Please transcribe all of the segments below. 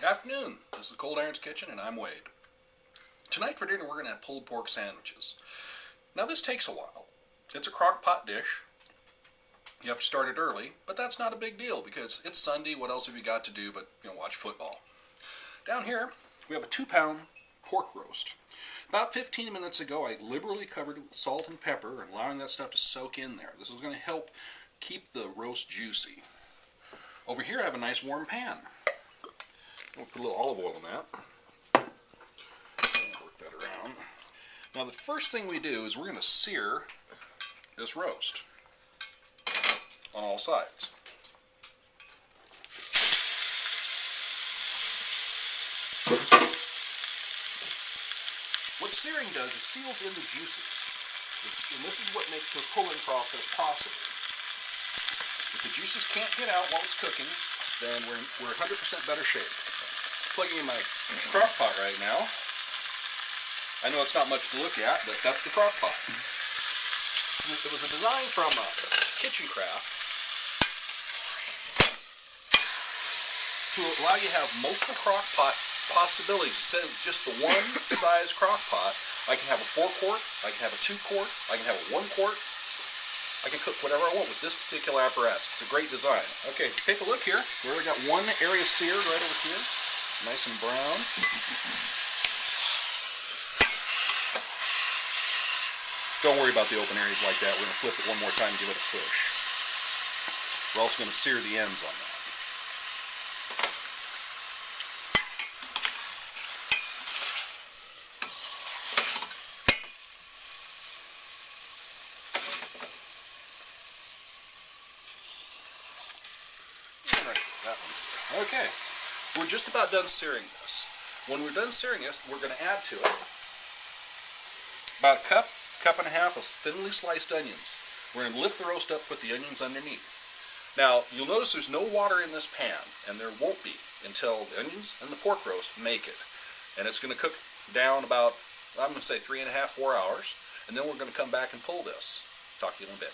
Afternoon, this is Cold Iron's Kitchen and I'm Wade. Tonight for dinner we're going to have pulled pork sandwiches. Now this takes a while. It's a crock pot dish. You have to start it early, but that's not a big deal because it's Sunday. What else have you got to do but watch football? Down here we have a 2-pound pork roast. About 15 minutes ago I liberally covered it with salt and pepper and allowing that stuff to soak in there. This is going to help keep the roast juicy. Over here I have a nice warm pan. We'll put a little olive oil in that. And work that around. Now the first thing we do is we're going to sear this roast on all sides. What searing does is seals in the juices. And this is what makes the pulling process possible. If the juices can't get out while it's cooking, then we're 100% better shape. Plugging in my crock pot right now. I know it's not much to look at, but that's the crock pot. It was a design from Kitchen Craft to allow you to have multiple crock pot possibilities. Instead of just the one size crock pot, I can have a 4-quart, I can have a 2-quart, I can have a 1-quart. I can cook whatever I want with this particular apparatus. It's a great design. Okay, take a look here. We already got one area seared right over here. Nice and brown. Don't worry about the open areas like that. We're going to flip it one more time and give it a push. We're also going to sear the ends on that. Okay, we're just about done searing this. When we're done searing this, we're going to add to it about a cup and a half of thinly sliced onions. We're going to lift the roast up, put the onions underneath. Now, you'll notice there's no water in this pan, and there won't be until the onions and the pork roast make it. And it's going to cook down about, I'm going to say 3.5, 4 hours, and then we're going to come back and pull this. Talk to you in a bit.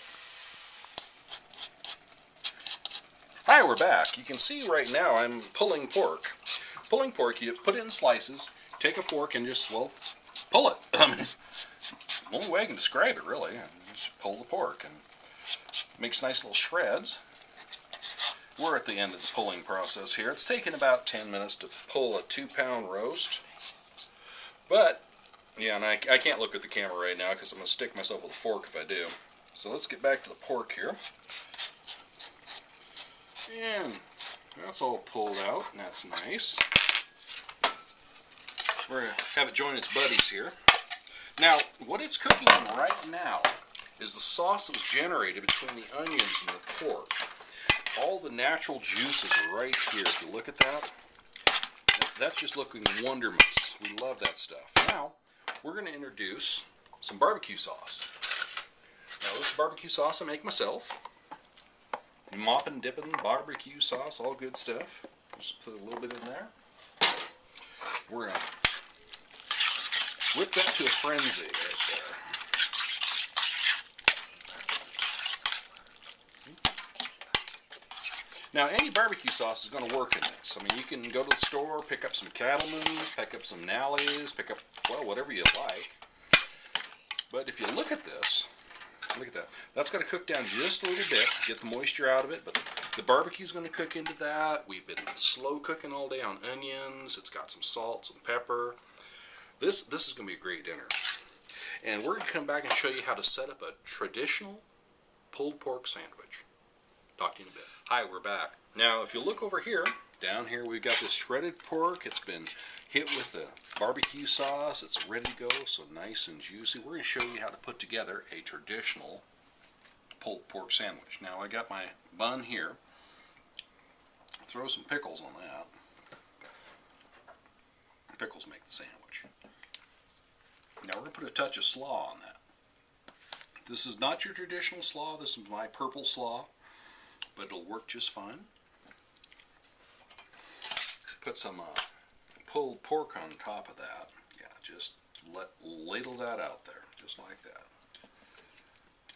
Hi, we're back. You can see right now I'm pulling pork. Pulling pork, you put it in slices, take a fork and just, well, pull it. The only way I can describe it, really. Just pull the pork and makes nice little shreds. We're at the end of the pulling process here. It's taken about 10 minutes to pull a 2-pound roast. But, yeah, and I can't look at the camera right now because I'm going to stick myself with a fork if I do. So let's get back to the pork here. And that's all pulled out, and that's nice. We're going to have it join its buddies here. Now, what it's cooking in right now is the sauce that was generated between the onions and the pork. All the natural juices are right here. If you look at that, that's just looking wondermous. We love that stuff. Now, we're going to introduce some barbecue sauce. Now, this barbecue sauce I make myself. Mopping, dipping, barbecue sauce, all good stuff. Just put a little bit in there. We're going to whip that to a frenzy right there. Now, any barbecue sauce is going to work in this. I mean, you can go to the store, pick up some Cattleman's, pick up some Nally's, pick up, well, whatever you like. But if you look at this, look at that. That's going to cook down just a little bit, get the moisture out of it, but the barbecue's going to cook into that. We've been slow cooking all day on onions. It's got some salt, some pepper. This is going to be a great dinner. And we're going to come back and show you how to set up a traditional pulled pork sandwich. Talk to you in a bit. Hi, we're back. Now, if you look over here, down here we've got this shredded pork. It's been hit with the barbecue sauce. It's ready to go, so nice and juicy. We're going to show you how to put together a traditional pulled pork sandwich. Now, I got my bun here. Throw some pickles on that. Pickles make the sandwich. Now, we're going to put a touch of slaw on that. This is not your traditional slaw. This is my purple slaw, but it'll work just fine. Put some pulled pork on top of that. Yeah, just ladle that out there, just like that.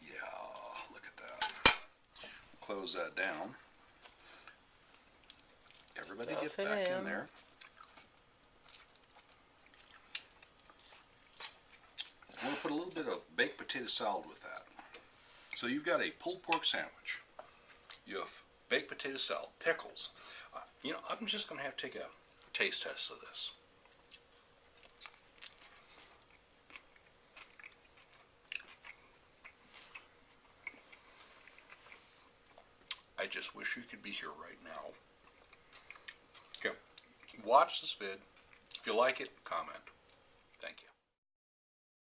Yeah, look at that. Close that down. Everybody get back in there. bit of baked potato salad with that. So you've got a pulled pork sandwich. You have baked potato salad, pickles. You know, I'm just going to have to take a taste test of this. I just wish you could be here right now. Okay, watch this vid. If you like it, comment.